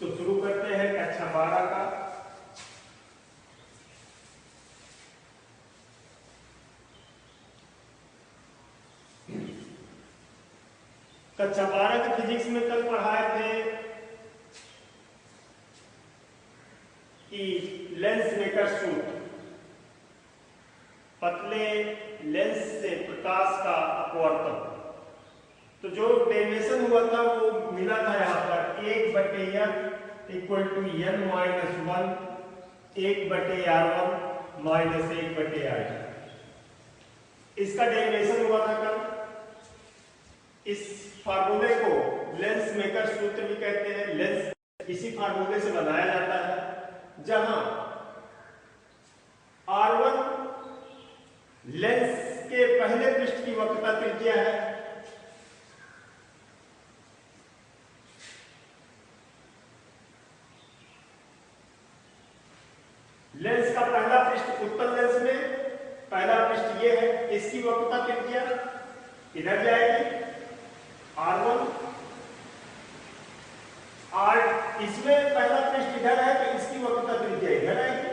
तो शुरू करते हैं कक्षा 12 का। कक्षा 12 के फिजिक्स में कल पढ़ाए थे कि लेंस मेकर सूत्र, पतले लेंस से प्रकाश का अपवर्तन। तो जो डेरिवेशन हुआ था वो मिला था यहाँ पर 1/n equal to n minus 1 1/r1 minus 1/r2। इसका डेरिवेशन हुआ था कल। इस फार्मूले को लेंस मेकर सूत्र भी कहते हैं। लेंस इसी फार्मूले से बनाया जाता है जहां R1 लेंस के पहले पृष्ठ की वक्रता त्रिज्या है, लेंस का पहला पृष्ठ उत्तल लेंस में पहला पृष्ठ ये है, इसकी वक्रता त्रिज्या इधर जाएगी R1 R, इसमें पहला पृष्ठ इधर है तो इसकी वक्रता त्रिज्या इधर आएगी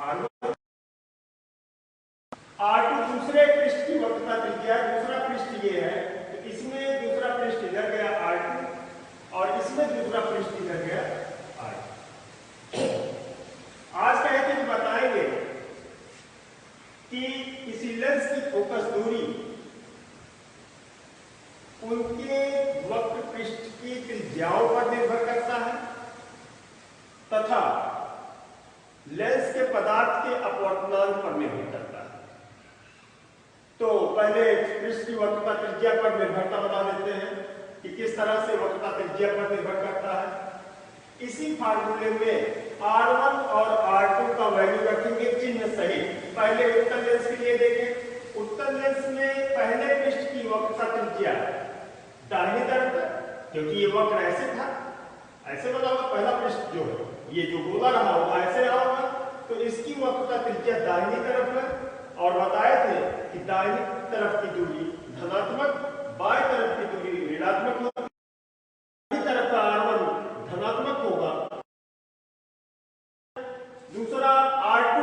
R1। R2 दूसरे पृष्ठ की वक्रता त्रिज्या, दूसरा पृष्ठ ये है तो इसमें दूसरा पृष्ठ इधर गया R2 और इसमें दूसरा पृष्ठ इधर गया R2। आज कहते हैं बताएंगे कि किसी लेंस की फोकस दूरी उनके वक्र पृष्ठ की त्रिज्याओं पर निर्भर करता है तथा लेंस के पदार्थ के अपवर्तनांक पर निर्भर करता है। तो पहले पृष्ठ की वक्रता त्रिज्या पर निर्भरता बता देते हैं कि किस तरह से वक्रता त्रिज्या पर निर्भर करता है। इसी फार्मूले में R1 और R2 का वैल्यू रखेंगे चिन्ह सहित। पहले उत्तल लेंस के लिए देखें। उत्तल लेंस में पहले पृष्ठ की वक्रता त्रिज्या दाहिनी तरफ है, क्योंकि ये वक्र ऐसे था, ऐसे बना हुआ पहला पृष्ठ जो है, ये जो गोला रहा होगा ऐसे रहा होगा, तो इसकी वक्रता त्रिज्या दाहिनी तरफ है। और बताए थे कि दाहिनी तरफ की दूरी धनात्मक, बाएं तरफ की दूरी ऋणात्मक होगी। दाहिनी तरफ का R1 धनात्मक होगा, दूसरा R2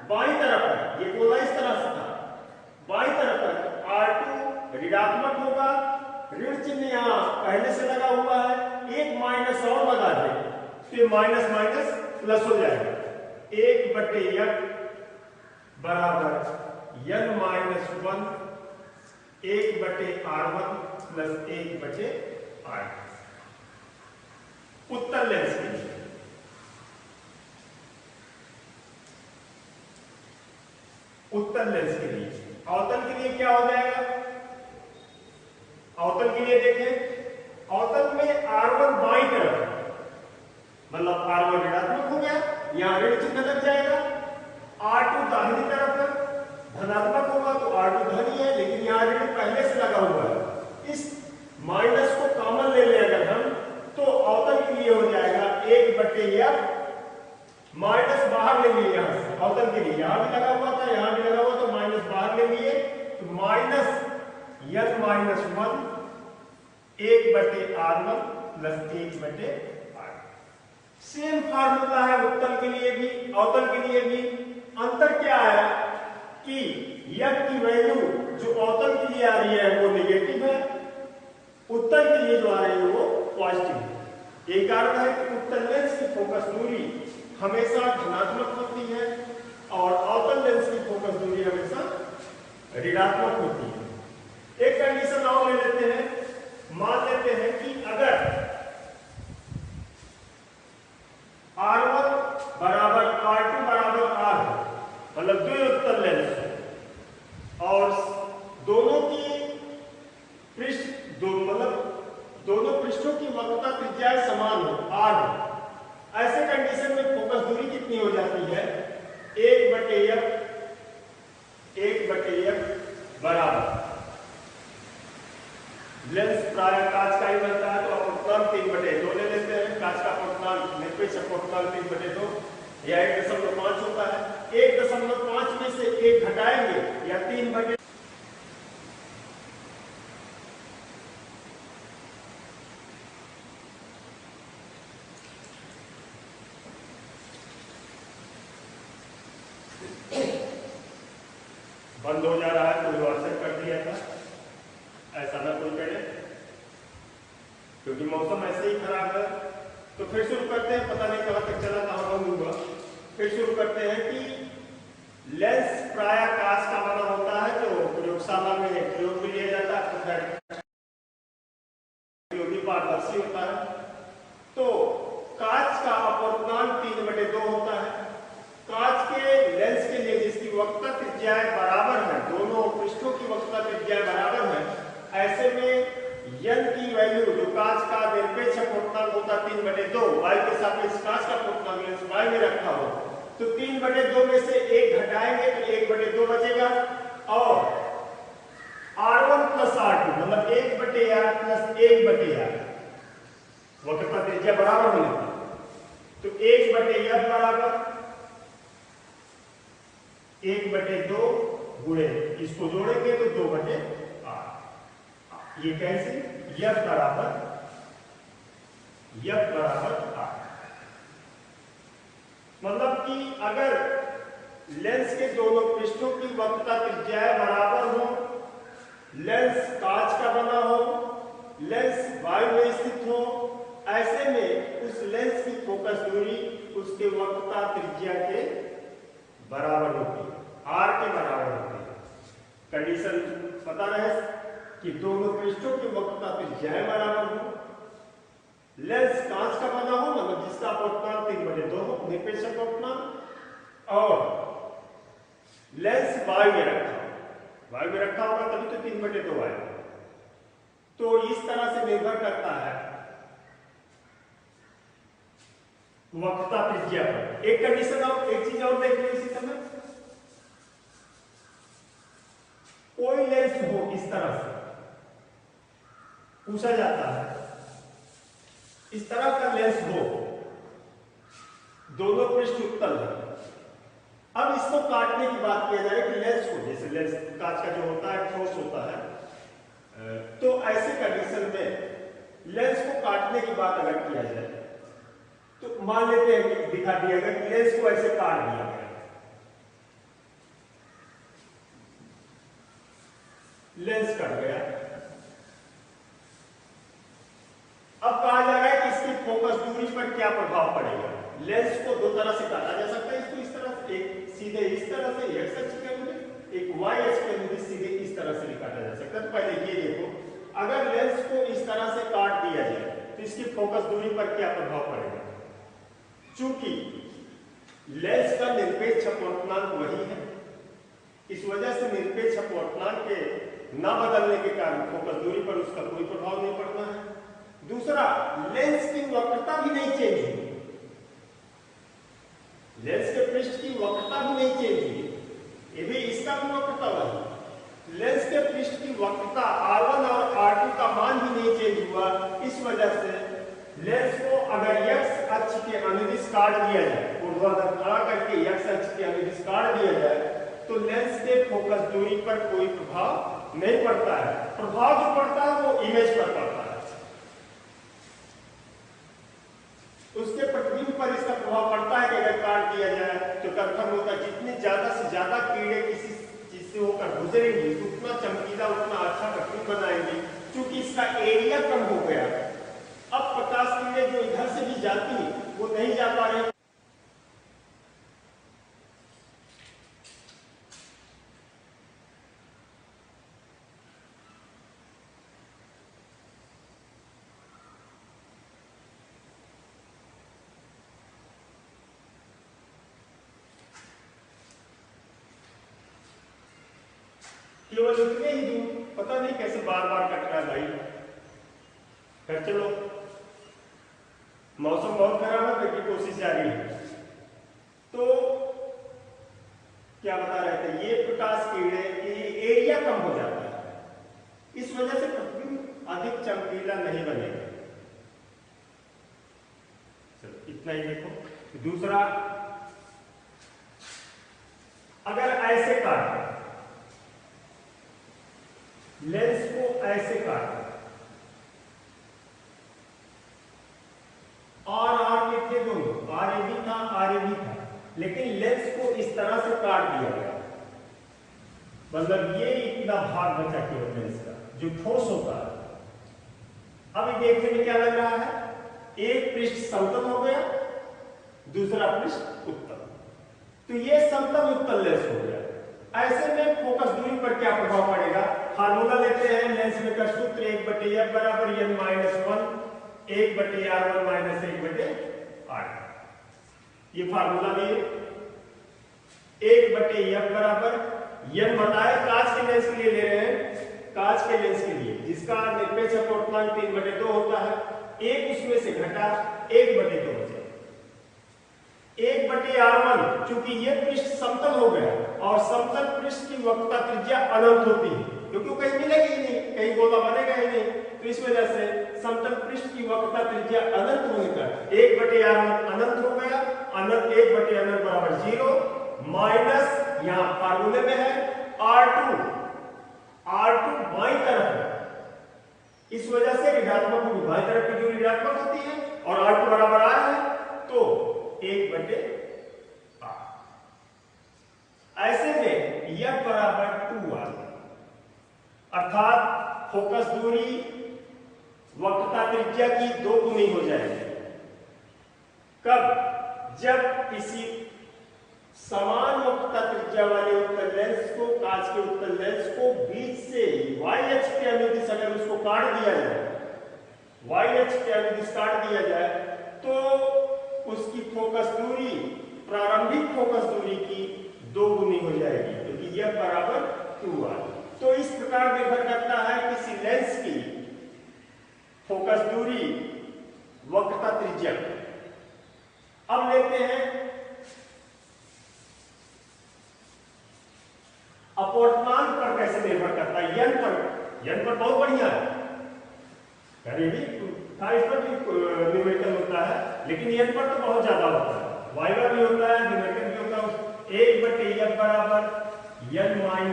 बाईं तरफ है, ये गोला इस तरह से था, बाईं तरफ है R2 ऋणात्मक होगा। ऋण चिन्ह यहां पहले से लगा हुआ है, एक माइनस और लगा दे तो माइनस माइनस प्लस हो जाएगा। 1/n बराबर n minus 1 1/r1 plus 1/r2। उत्तल लेंस के लिए अवतल के लिए क्या हो जाएगा? अवतल के लिए देखें, अवतल में R1 बाईं तरफ है, मतलब R1 ऋणात्मक हो गया, यहां ऋण चिन्ह लग जाएगा। R2 दाहिनी तरफ है, धनात्मक होगा तो R2 धन ही है, लेकिन यहां ऋण पहले से लगा हुआ है। इस माइनस को कॉमन ले लें अगर हम, तो अवतल के लिए हो जाएगा 1/f माइनस बाहर ले लिए यहां से। अवतल के लिए यहां भी लगा हुआ था, यहां भी लगा हुआ, तो माइनस बाहर ले लिए, तो minus n minus 1 1/r1 plus 1/r2। Same formula है उत्तल के लिए भी, अवतल के लिए भी। अंतर क्या है कि f की वैल्यू जो अवतल के लिए आ रही है वो नेगेटिव है, उत्तल के लिए जो आ रही है वो पॉजिटिव है। एक कारण है कि उत्तल लेंस की फोकस दूरी हमेशा धनात्मक होती है और अवतल लेंस की फोकस दूरी हमेशा ऋणात्मक होती है। एक कंडीशन और ले लेते हैं, मान लेते हैं कि अगर R1 बराबर R2 बराबर R है, मतलब दो उत्तल लेंस है और दोनों की पृष्ठ मतलब दोनों पृष्ठों की वक्रता त्रिज्याएं समान हो R है, ऐसे कंडीशन में फोकस दूरी कितनी हो जाती है? 1/f बराबर लेंस प्राय कांच का ही बनता है तो अपवर्तनांक 3/2 ले लेते हैं। कांच का अपवर्तनांक निरपेक्ष अपवर्तनांक 3/2 या 1.5 होता है। 1.5 में से 1 घटाएंगे या 3/2 1 बंद हो जा रहा है, कोई व्हाट्सएप कर दिया था, ऐसा ना कोई करे, क्योंकि मौसम ऐसे ही खराब है। तो फिर शुरू करते हैं, पता नहीं कहाँ तक चला, कहाँ बंद हुआ। फिर शुरू करते हैं कि लेंस प्राय कांच का बना होता है, जो प्रयोगशाला में प्रयोग में लिया जाता है, पारदर्शी होता है। तो कांच का अपवर्तनांक 3/2 होता है। कांच के लेंस के लिए जिसकी वक्रता त्रिज्याएं बराबर है, दोनों पृष्ठों की वक्रता त्रिज्याएं बराबर है, ऐसे में n की वैल्यू जो कांच का निरपेक्ष अपवर्तनांक होता है 3/2, y के सापेक्ष कांच का अपवर्तनांक लेंस y में रखा हो, तो 3/2 में से 1 घटाएंगे तो 1/2 बचेगा, और R1 प्लस R2 मतलब 1/r प्लस 1/r, वक्रता त्रिज्या बराबर होने पर, तो 1/f बराबर 1/2 गुणे इसको जोड़ेंगे तो 2/r। ये कैसे? f बराबर r। मतलब कि अगर लेंस के दोनों पृष्ठों की वक्रता त्रिज्याएं बराबर हो, लेंस कांच का बना हो, लेंस वायु में स्थित हो, ऐसे में उस लेंस की फोकस दूरी उसके वक्रता त्रिज्या के बराबर होती है, r के बराबर होती है। कंडीशन पता रहे कि दोनों पृष्ठों की वक्रता त्रिज्याएं बराबर हो, लेंस कांच का बना हो, मतलब जिसका अपवर्तनांक 3/2 हो, निरपेक्ष अपवर्तनांक, और लेंस वायु में रखा हो, वायु में रखा होगा तभी तो 3/2 आएगा। तो इस तरह से निर्भर करता है वक्रता त्रिज्या पर। एक कंडीशन और, एक चीज और देख लो इसी समय, कोई लेंस हो इस तरह से, पूछा जाता है इस तरह का लेंस हो, दोनों पृष्ठ उत्तल है। अब इसको काटने की बात किया जाए कि लेंस को, जैसे लेंस कांच का जो होता है ठोस होता है, तो ऐसे कंडीशन में लेंस को काटने की बात अगर किया जाए तो मान लेते हैं कि दिखा दिया गया कि लेंस को ऐसे काट दिया गया, लेंस कट गया। अब कहा जा रहा है कि इसकी फोकस दूरी पर क्या प्रभाव पड़ेगा। लेंस को दो तरह से काटा जा सकता है, इसको इस तरह से, एक सीधे इस तरह से x अक्ष के अनुदिश, एक y अक्ष के अनुदिश सीधे इस तरह से भी काटा जा सकता है। तो पहले ये देखो, अगर लेंस को इस तरह से काट दिया जाए तो इसकी फोकस दूरी पर क्या प्रभाव पड़ेगा। चूंकि लेंस का निरपेक्ष अपवर्तनांक वही है, इस वजह से निरपेक्ष अपवर्तनांक के न बदलने के कारण फोकस दूरी पर उसका कोई प्रभाव नहीं पड़ता है। दूसरा, लेंस की वक्रता भी नहीं चेंज हुई, लेंस के पृष्ठ की वक्रता भी नहीं चेंज हुई, ये भी इसका भी वक्रता वही, लेंस के पृष्ठ की वक्रता R1 और R2 का मान भी नहीं चेंज हुआ। इस वजह से लेंस को अगर x अक्ष के अनुदिश काट दिया जाए, ऊर्ध्वाधर खड़ा करके x अक्ष के अनुदिश काट दिया जाए, तो लेंस के फोकस दूरी पर कोई प्रभाव नहीं पड़ता है। प्रभाव जो पड़ता है वो इमेज पर पड़ता है, उसके प्रतिबिंब पर इसका प्रभाव पड़ता है कि अगर काट दिया जाए तो कंफर्म होता है। जितनी ज्यादा से ज्यादा कीड़े किसी चीज से होकर गुजरेंगी उतना चमकीला, उतना अच्छा प्रतिबिंब बनाएंगे। क्योंकि इसका एरिया कम हो गया, अब प्रकाश किरणें जो इधर से भी जाती वो नहीं जा पा रही। केवल इतने ही दूर, पता नहीं कैसे बार बार कट रहा है भाई। फिर चलो, मौसम बहुत खराब है, फिर की कोशिश जारी है। तो क्या बता रहे थे, ये प्रकाश किरणें की एरिया कम हो जाता है, इस वजह से प्रतिबिंब अधिक चमकीला नहीं बनेगा। चलो इतना ही देखो। दूसरा, अगर ऐसे काट, लेंस को ऐसे काट, R R में थे दोनों, RAB था RAB था, लेकिन लेंस को इस तरह से काट दिया गया, मतलब ये इतना भाग बचा केवल लेंस का जो ठोस होता है। अब ये देखने में क्या लग रहा है, एक पृष्ठ समतल हो गया, दूसरा पृष्ठ उत्तल, तो ये समतल उत्तल लेंस हो गया। ऐसे में फोकस दूरी पर क्या प्रभाव पड़ेगा, फार्मूला लेते हैं लेंस में का सूत्र 1/f बराबर n - 1 1/r1 - 1/r। ये फार्मूला भी 1/f बराबर n बताए कांच के लेंस के लिए ले रहे हैं, कांच के लेंस के लिए जिसका निरपेक्ष अपवर्तनांक 3/2 होता है, एक उसमें से घटा 1/2 बचा 1/r1। चूंकि ये पृष्ठ समतल हो गया और समतल पृष्ठ की वक्रता त्रिज्या अनंत होती है, क्योंकि वो कहीं मिलेगी ही नहीं, कहीं गोला बनेगा ही नहीं, तो इस वजह से समतल पृष्ठ की वक्रता त्रिज्या अनंत होने पर 1/r1 अनंत हो गया, अनंत 1/अनंत बराबर 0 माइनस यहां फार्मूले में है r2 बाईं तरफ है, इस वजह से ऋणात्मक होगी, बाईं तरफ की दूरी ऋणात्मक होती है और r2 बराबर r है, तो 1/r। ऐसे में यह बराबर 2r, अर्थात फोकस दूरी वक्रता त्रिज्या की 2 गुनी हो जाएगी। कब, जब किसी समान वक्रता त्रिज्या वाले उत्तल लेंस को, कांच के उत्तल लेंस को बीच से y अक्ष के अनुदिश अगर उसको काट दिया जाए, y अक्ष के अनुदिश काट दिया जाए, तो उसकी फोकस दूरी प्रारंभिक फोकस दूरी की 2 गुनी हो जाएगी, क्योंकि यह बराबर 2r। तो इस प्रकार निर्भर करता है किसी लेंस की फोकस दूरी वक्रता त्रिज्या। अब लेते हैं अपवर्तनांक पर कैसे निर्भर करता है, n पर बहुत बढ़िया है, करीबी था, इस पर भी न्यूमेरिकल होता है, लेकिन n पर तो बहुत ज्यादा होता है, वाइवा भी होता है, न्यूमेरिकल भी होता है। 1/f बराबर n - 1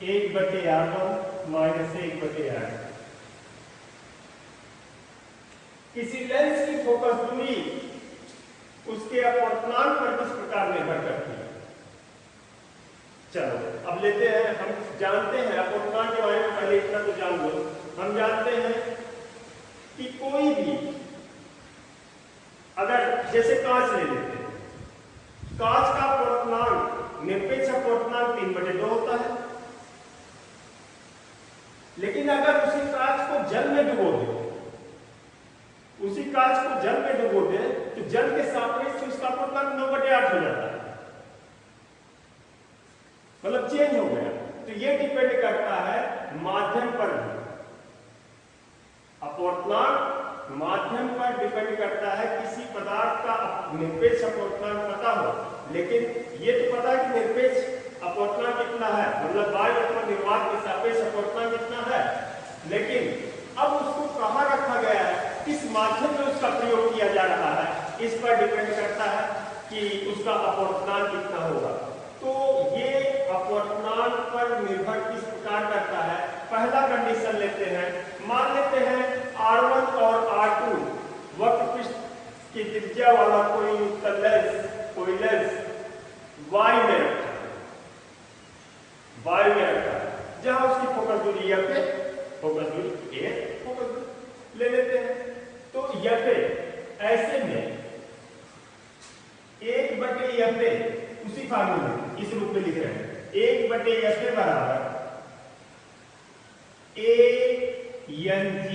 1/r1 - 1/r। किसी लेंस की फोकस दूरी उसके अपवर्तनांक पर किस प्रकार निर्भर करती है। चलो अब लेते हैं, हम जानते हैं अपवर्तनांक के बारे में, पहले इतना तो जान लो, हम जानते हैं कि कोई भी, अगर जैसे कांच ले लेते हैं, कांच का अपवर्तनांक निरपेक्ष अपवर्तनांक 3/2 होता है, लेकिन अगर उसी कांच को जल में डुबो दे, उसी कांच को जल में डुबो दे, तो जल के सापेक्ष उसका अपवर्तनांक 9/8 हो जाता है, मतलब चेंज हो गया। तो ये डिपेंड करता है माध्यम पर, अपवर्तनांक माध्यम पर डिपेंड करता है। किसी पदार्थ का निरपेक्ष अपवर्तनांक पता हो, लेकिन ये तो पता है कि निरपेक्ष अपवर्तनांक कितना है, मतलब वायु अथवा निर्वात के सापेक्ष अपवर्तनांक कितना है, लेकिन अब उसको कहां रखा गया है, किस माध्यम में उसका प्रयोग किया जा रहा है, इस पर डिपेंड करता है कि उसका अपवर्तनांक कितना होगा। तो ये अपवर्तनांक पर निर्भर किस प्रकार करता है। पहला कंडीशन लेते हैं, मान लेते हैं R1 और R2 वक्र पृष्ठ की त्रिज्या वाला कोई उत्तल लेंस, कोई लेंस y में रखा है, जहां उसकी फोकस दूरी f है, फोकस दूरी a, फोकस दूरी ले लेते हैं। तो f ऐसे में 1/f उसी फार्मूले इस रूप में लिख रहे हैं, 1/f बराबर ANG,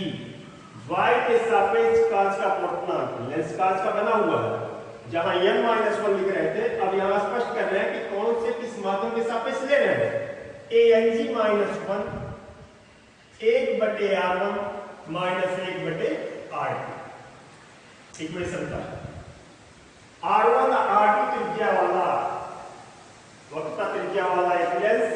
y के सापेक्ष कांच का अपवर्तनांक, लेंस कांच का बना हुआ है, जहां n - 1 लिख रहे थे, अब यहां स्पष्ट कर रहे हैं कि कौन से किस माध्यम के सापेक्ष ले रहे हैं। ANG - 1 1/r1 - 1/r2 इक्वेशन का R1 R2 त्रिज्या वाला, वक्रता त्रिज्या वाला एक लेंस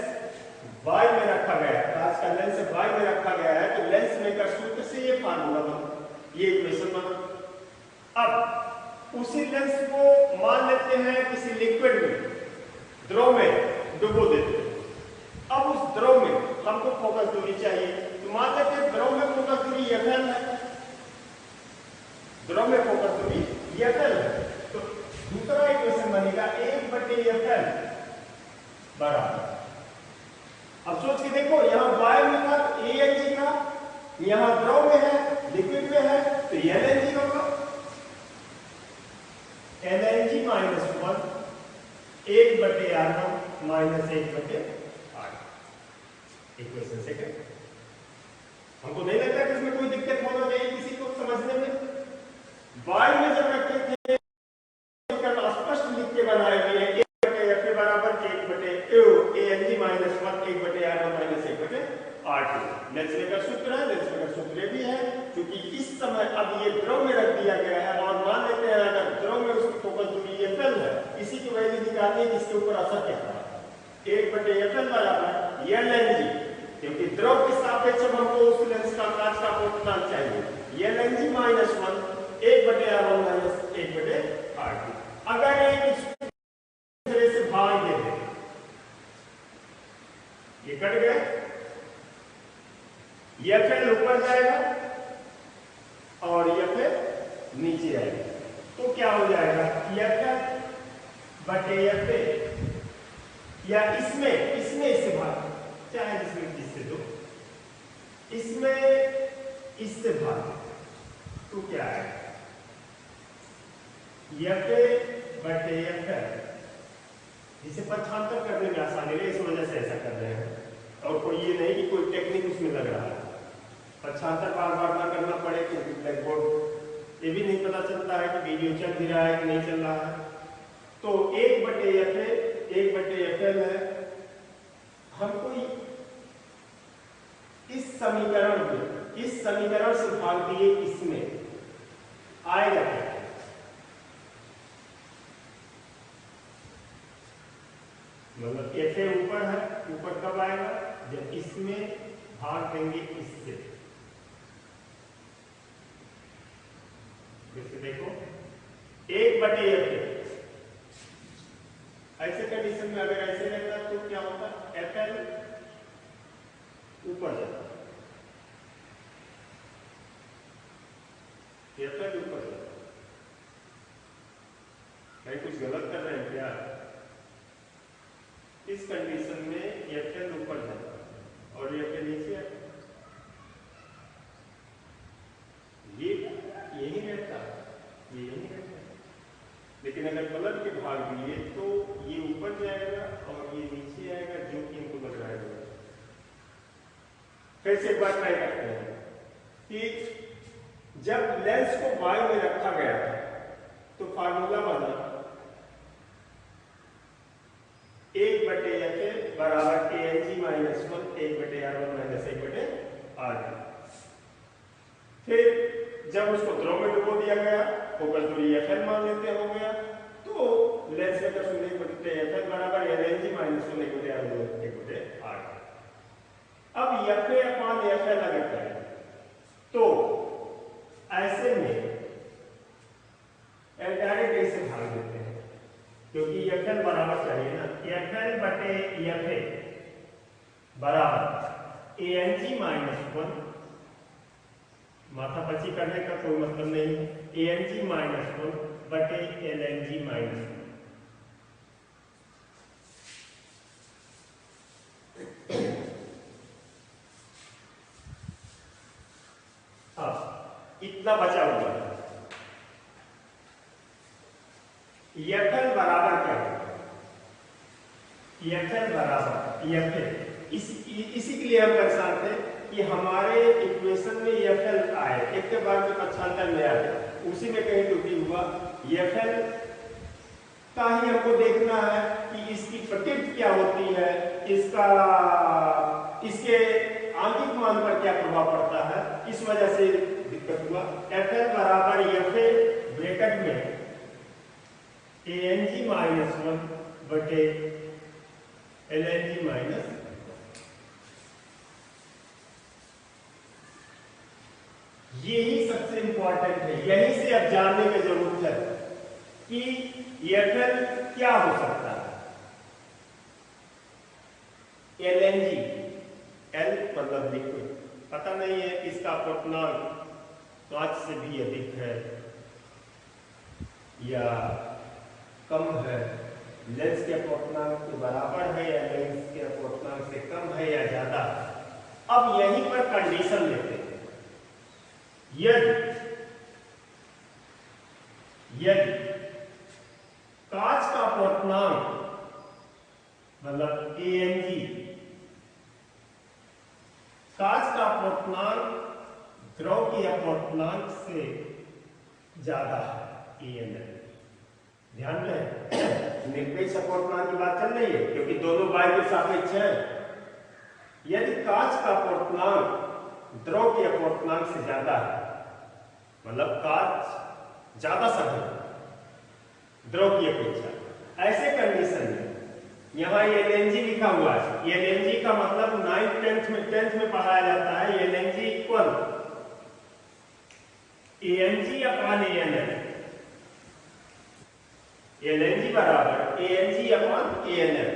y में रखा गया है, कांच का लेंस y में रखा गया है, तो लेंस मेकर सूत्र से ये फार्मूला बना, ये इक्वेशन बना। अब उसी लेंस को मान लेते हैं किसी लिक्विड में, द्रव में डुबो देते हैं। अब उस द्रव में हमको फोकस दूरी चाहिए, तो मान लेते हैं द्रव में फोकस दूरी FL है, द्रव में फोकस दूरी FL है, तो दूसरा इक्वेशन बनेगा 1/FL बराबर, अब सोच के देखो यहां वायु में था ANG था, यहां द्रव में है, लिक्विड में है, तो LNG होगा। LNG -1 1/R1 -1/R। Equation second. हमको नहीं लगता कि इसमें कोई दिक्कत होना चाहिए किसी को समझने में। वायु में जब रखे थे स्पष्ट लिख के बनाए हुए हैं 1/FA बराबर 1/ANG -1 1/R1 -1/R2। लेंसले का सूत्र है, लेंसले का सूत्र भी है, क्योंकि इस समय अब ये द्रव में रख दिया गया है और मान लेते हैं अगर द्रव में उसकी फोकस दूरी FL है, इसी की वैल्यू निकालनी है जिसके ऊपर असर क्या है 1/FL बराबर LNG, क्योंकि द्रव के सापेक्ष हमको उस लेंस का कांच का अपवर्तनांक चाहिए LNG -1 1/R1 1/R2। अगर एक दूसरे से भाग दे दे, ये कट गया, FL ऊपर जाएगा और FA नीचे आएगा, तो क्या हो जाएगा FL/FA, या इसमें इससे भाग, चाहे इसमें इससे दो, इसमें इससे भाग, तो क्या है FA/FL, जिसे पक्षांतर करने में आसानी है, इस वजह से ऐसा कर रहे हैं, और कोई ये नहीं कि कोई टेक्निक उसमें लग रहा है, पक्षांतर बार बार ना करना पड़े, क्योंकि ब्लैक बोर्ड ये भी नहीं पता चलता है कि वीडियो चल भी रहा है कि नहीं चल रहा है। तो 1/FA 1/FL है, हमको इस समीकरण से भाग दिए इसमें आएगा क्या, मतलब FA ऊपर है, ऊपर कब आएगा जब इसमें भाग देंगे इससे। जैसे देखो 1/FA, ऐसे कंडीशन में अगर ऐसे रहता तो क्या होता, FL ऊपर जाता, FL ऊपर जाता, नहीं कुछ गलत कर रहे हैं क्या, इस कंडीशन में FL ऊपर जाता और FA नीचे आता, ये यही रहता, ये यही रहता, लेकिन अगर पलट के भाग दिए तो ये ऊपर जाएगा और ये नीचे आएगा, जो कि इनको लग रहा है। फिर से एक बार ट्राई करते हैं कि जब लेंस को वायु में रखा गया था तो फार्मूला बना 1/FA बराबर ANG -1 1/R1 1/R2। फिर जब उसको द्रव में डुबो दिया गया, फोकस दूरी FL मान लेते हो गया, तो लेंस का शून्य FL बराबर LNG -1 1/R1 1/R2। अब FA/FL अगर करें तो ऐसे में डायरेक्ट ऐसे भाग देते हैं, क्योंकि FL बराबर चाहिए ना, FL/FA बराबर ANG -1, माथापच्ची करने का कोई मतलब नहीं है, ANG -1 LNG -1। अब इतना बचा हुआ है, FL बराबर क्या है, FL बराबर FA, इसी के लिए हम परेशान थे कि हमारे इक्वेशन में FL आए, एक के बाद में पक्षांतर में आए, उसी में कहीं त्रुटि हुआ। FL का ही हमको देखना है कि इसकी प्रकृति क्या होती है, इसके आंतरिक मान पर क्या प्रभाव पड़ता है, इस वजह से दिक्कत हुआ। FL बराबर FA ब्रैकेट में ANG -1 LNG -, यही सबसे इंपॉर्टेंट है, यही से अब जानने की जरूरत है कि FL क्या हो सकता है। LNG, L मतलब लिक्विड, पता नहीं है इसका अपवर्तनांक कांच से भी अधिक है या कम है, लेंस के अपवर्तनांक के बराबर है या लेंस के अपवर्तनांक से कम है या ज्यादा। अब यहीं पर कंडीशन लेते हैं। यदि कांच का अपवर्तनांक मतलब ANG, कांच का अपवर्तनांक द्रव के अपवर्तनांक से ज्यादा है ANL। ध्यान में निरपेक्ष अपवर्तनांक की बात चल रही है क्योंकि दोनों y के सापेक्ष है। यदि कांच का अपवर्तनांक द्रव के अपवर्तनांक से ज्यादा है, मतलब कांच ज्यादा सघन द्रव की अपेक्षा, ऐसे कंडीशन में यहाँ LNG लिखा हुआ है। LNG का मतलब 9th 10th में पढ़ाया जाता है। LNG equal ANG upon ANL, LNG बराबर ANG अपॉन ANL।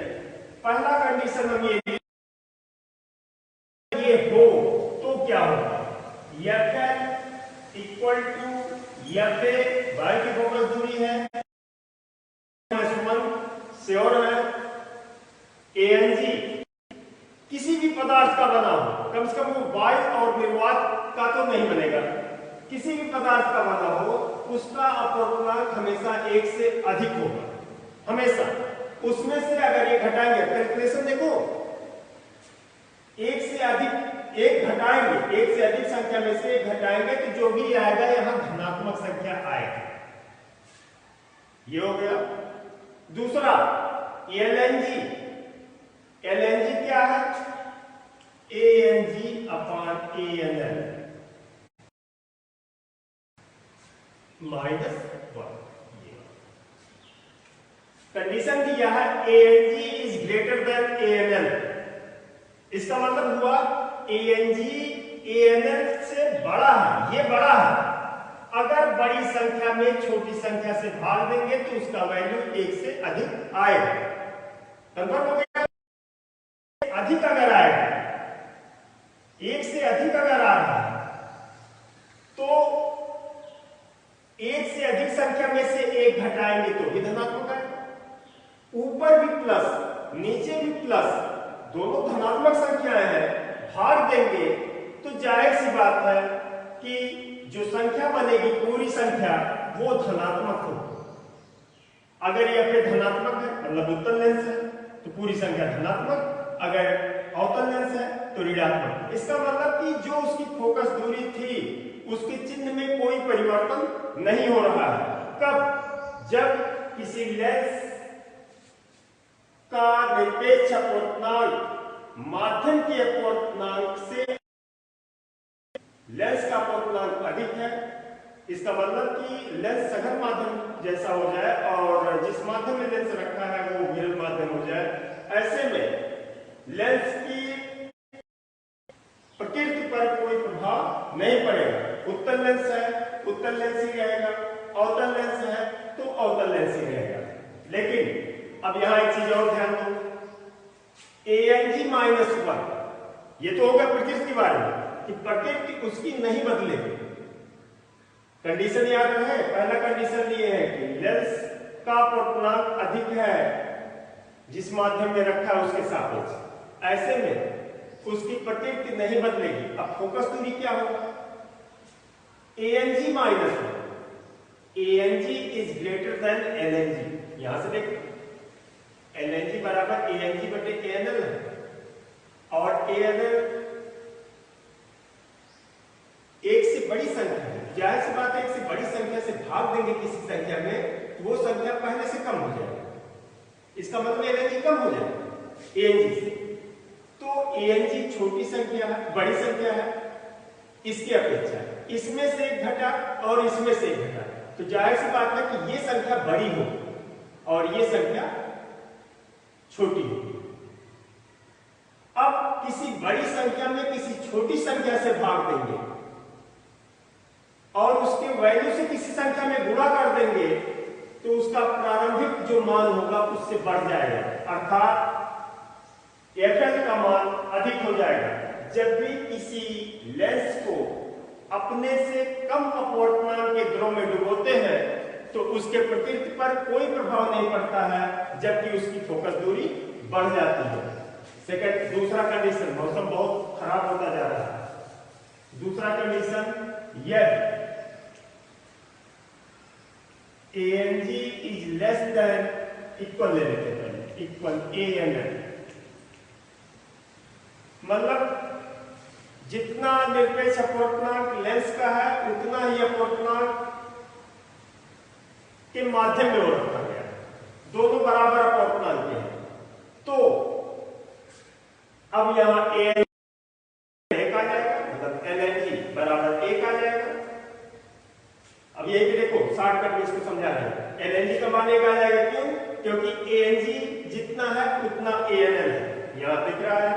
पहला कंडीशन हम ये हो तो क्या होगा, FL equal to FA, y की फोकस दूरी है, श्योर है। ANG किसी भी पदार्थ का बना हो, कम से कम वो वायु और निर्वात का तो नहीं बनेगा, किसी भी पदार्थ का बना हो, उसका अपवर्तनांक हमेशा 1 से अधिक होगा, हमेशा। उसमें से अगर ये घटाएंगे, कैलकुलेशन देखो, 1 से अधिक 1 घटाएंगे, 1 से अधिक संख्या में से 1 घटाएंगे तो जो भी आएगा यहां धनात्मक संख्या आएगी। ये हो गया। दूसरा LNG क्या है, ANG अपॉन ANL -1। कंडीशन दिया है ANG is greater than ANL। इसका मतलब हुआ ANG ANL से बड़ा है, ये बड़ा है। अगर बड़ी संख्या में छोटी संख्या से भाग देंगे तो उसका वैल्यू 1 से अधिक आएगा। कंफर्म हो गया। अधिक अगर आएगा, 1 से अधिक अगर आ रहा है तो 1 से अधिक संख्या में से 1 घटाएंगे तो भी धनात्मक आएगा। ऊपर भी प्लस नीचे भी प्लस, दोनों धनात्मक संख्याएं हैं, भाग देंगे तो जाहिर सी बात है कि जो संख्या बनेगी पूरी संख्या वो धनात्मक होगी। अगर यह पे धनात्मक है मतलब उत्तल लेंस है तो पूरी संख्या धनात्मक, अगर अवतल लेंस है तो ऋणात्मक। इसका मतलब कि जो उसकी फोकस दूरी थी उसके चिन्ह में कोई परिवर्तन नहीं हो रहा है। कब, जब किसी लेंस का निरपेक्ष अपवर्तनांक माध्यम के अपवर्तनांक से, लेंस का अपवर्तनांक अधिक है, इसका मतलब कि लेंस सघन माध्यम जैसा हो जाए और जिस माध्यम में लेंस रखा है वो विरल माध्यम हो जाए। ऐसे में लेंस की प्रकृति पर कोई प्रभाव नहीं पड़ेगा। उत्तल लेंस है उत्तल लेंस ही रहेगा, अवतल लेंस है तो अवतल लेंस ही रहेगा। लेकिन अब यहां एक चीज और ध्यान दो, ANG -1, ये तो होगा प्रकृति के बारे में कि प्रकृति उसकी नहीं बदलेगी। कंडीशन याद रहे, पहला कंडीशन ये है कि लेंस का अपवर्तनांक अधिक है जिस माध्यम में रखा है उसके सापेक्ष। ऐसे में उसकी प्रकृति नहीं बदलेगी। अब फोकस दूरी क्या होगा, ANG -1, ANG is greater than LNG। यहां से देखो LNG बराबर ANG बटे ANL है और ANL 1 से बड़ी संख्या है। जाहिर सी बात है 1 से बड़ी संख्या से भाग देंगे किसी संख्या में, वो संख्या पहले से कम हो जाएगी। इसका मतलब LNG कम हो जाएगा ANG से। तो ANG छोटी संख्या है, बड़ी संख्या है इसकी अपेक्षा, इसमें से 1 घटा और इसमें से 1 घटा, तो जाहिर सी बात है कि ये संख्या बड़ी होगी और ये संख्या छोटी होगी। अब किसी बड़ी संख्या में किसी छोटी संख्या से भाग देंगे और उसके वैल्यू से किसी संख्या में गुणा कर देंगे तो उसका प्रारंभिक जो मान होगा उससे बढ़ जाएगा, अर्थात FL का मान अधिक हो जाएगा। जब भी किसी लेंस को अपने से कम अपवर्तनांक के द्रव में डुबोते हैं तो तो उसके प्रकृति पर कोई प्रभाव नहीं पड़ता है, जबकि उसकी फोकस दूरी बढ़ जाती है। सेकंड, दूसरा कंडीशन, मौसम बहुत खराब होता जा रहा है। दूसरा कंडीशन, यदि ANG is less than equal ले लेते हैं, इक्वल ANN, मतलब जितना निरपेक्ष अपवर्तनांक लेंस का है उतना ही अपवर्तनांक के माध्यम में वो रखा गया है, दोनों बराबर अपवर्तनांक के हैं। तो अब यहां AN 1 आ जाएगा, मतलब LNG बराबर 1 आ जाएगा। अब यही भी देखो, शॉर्टकट में इसको समझा रहे हैं। LNG का मान 1 आ जाएगा, क्यों? क्योंकि ANG जितना है उतना ANN है, यहां दिख रहा है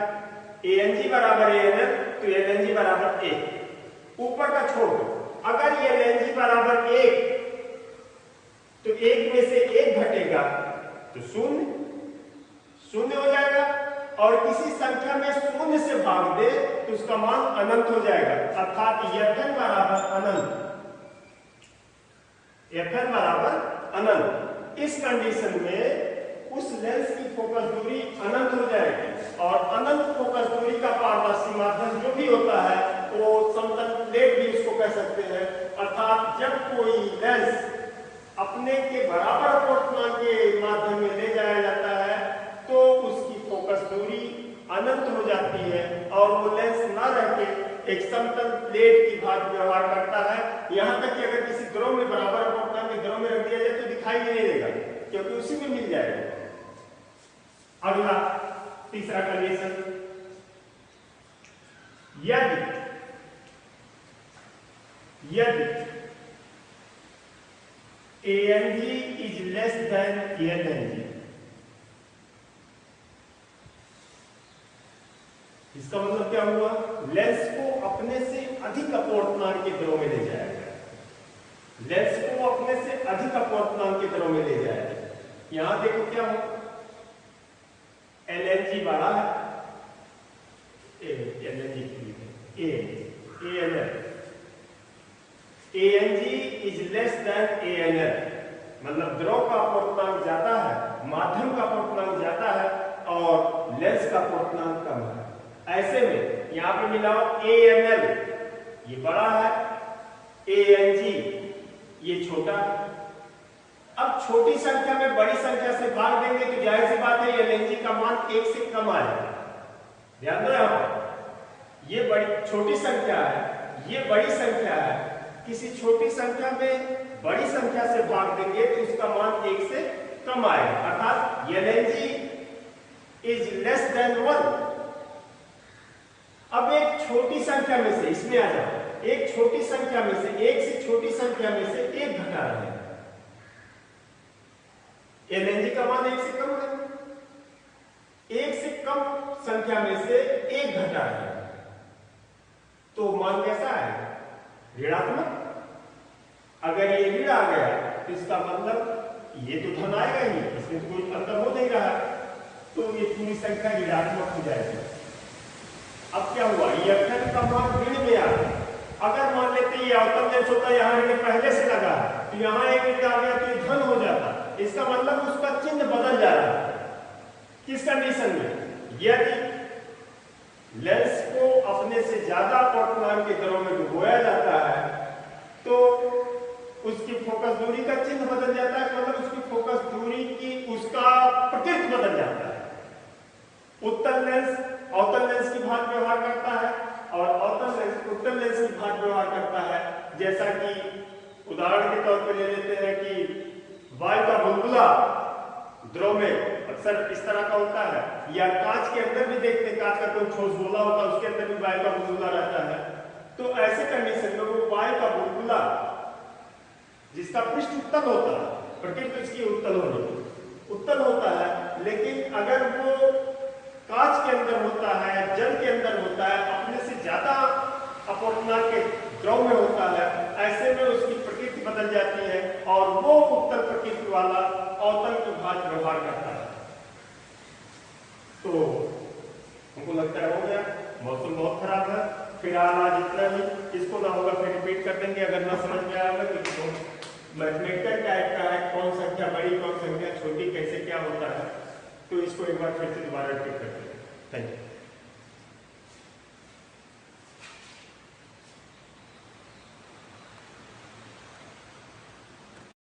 ANG बराबर ANN, तो LNG बराबर 1। ऊपर का छोड़ दो, अगर ये LNG बराबर 1, तो 1 में से 1 घटेगा तो 0 हो जाएगा, और किसी संख्या में 0 से भाग दे तो उसका मान अनंत हो जाएगा, अर्थात FN बराबर अनंत, FN बराबर अनंत। इस कंडीशन में उस लेंस की फोकस दूरी अनंत हो जाएगी, और अनंत फोकस दूरी का पारदर्शी माध्यम जो भी होता है वो समतल प्लेट भी उसको कह सकते हैं। अर्थात जब कोई लेंस अपने के बराबर अपवर्तनांक के माध्यम में ले जाया जाता है तो उसकी फोकस दूरी अनंत हो जाती है, और वो लेंस न रह के एक समतल प्लेट की भांति व्यवहार करता है। यहां तक कि अगर किसी द्रव में बराबर अपवर्तनांक के द्रव में रख दिया जाए तो दिखाई भी नहीं देगा, क्योंकि उसी में मिल जाएगा। अगला तीसरा कंडीशन, यदि ANG is less than LNG, इसका मतलब क्या हुआ? लेंस को अपने से अधिक अपवर्तनांक के द्रव में ले जाया गया, लेंस को अपने से अधिक अपवर्तनांक के द्रव में ले जाया गया। यहां देखो क्या हो, LNG बड़ा है, ANG is less than ANN, मतलब द्रव का अपवर्तनांक ज्यादा है, माध्यम का अपवर्तनांक ज्यादा है, और लेंस का अपवर्तनांक कम है। ऐसे में यहां पे मिलाओ ANL ये बड़ा है, ANG ये छोटा है। अब छोटी संख्या में बड़ी संख्या से भाग देंगे तो जाहिर सी बात है LNG का मान 1 से कम आएगा। ध्यान दो, ये बड़ी छोटी संख्या है, ये बड़ी संख्या है, किसी छोटी संख्या में बड़ी संख्या से भाग देंगे तो उसका मान 1 से कम आएगा, अर्थात LNG इज लेस देन 1। अब एक छोटी संख्या में से, इसमें आ जाओ, एक छोटी संख्या में से, एक से छोटी संख्या में से 1 घटा रहे हैं, LNG का मान 1 से कम है, 1 से कम संख्या में से 1 घटा रहे हैं, तो मान कैसा है? ऋणात्मक। अगर ये ऋण आ गया तो इसका मतलब ये तो धन आएगा ही, इसमें तो कोई अंतर हो नहीं रहा, तो ये पूरी संख्या ऋणात्मक हो जाएगी। अब क्या हुआ? ये FN का मान ऋण में आ गया। अगर मान लेते ये अवतल लेंस होता, यहाँ ऋण पहले से लगा तो यहाँ एक ऋण आ गया तो ये धन हो जाता, इसका मतलब उसका चिन्ह बदल जा रहा है। किस कंडीशन में? यदि लेंस को अपने से ज्यादा अपवर्तनांक के द्रव में डुबोया जाता है तो उसकी फोकस दूरी का चिन्ह बदल जाता है, मतलब उसकी फोकस दूरी की उसका प्रकृति बदल जाता है। उत्तल लेंस अवतल लेंस की भांति व्यवहार करता है, और अवतल लेंस उत्तल लेंस की भांति व्यवहार करता है। जैसा कि उदाहरण के तौर पर ले लेते हैं कि वायु का बुलबुला द्रव में अक्सर इस तरह का होता है, या कांच के अंदर भी देखते हैं, कांच का कोई ठोस गोला होता है, उसके अंदर भी वायु का बुलबुला रहता है। तो ऐसे कंडीशन में वो वायु का बुलबुला जिसका पृष्ठ उत्तल होता है, प्रकृति उसकी उत्तल होता है, लेकिन अगर वो कांच के अंदर होता है, जल के अंदर होता है, अपने से ज्यादा अपवर्तनांक के द्रव में होता है, ऐसे में उसकी प्रकृति बदल जाती है और वो उत्तल प्रकृति वाला अवतल की भांति व्यवहार करता है। तो हमको लगता है हो गया, मौसम बहुत खराब है, फिलहाल आज इतना ही, इसको ना होगा फिर रिपीट कर देंगे, अगर ना समझ में आएगा तो मैथमेटिकल टाइप बड़ी कौन संख्या छोटी कैसे क्या होता है, तो इसको एक बार फिर से दोबारा रिपीट करते हैं। Thank you.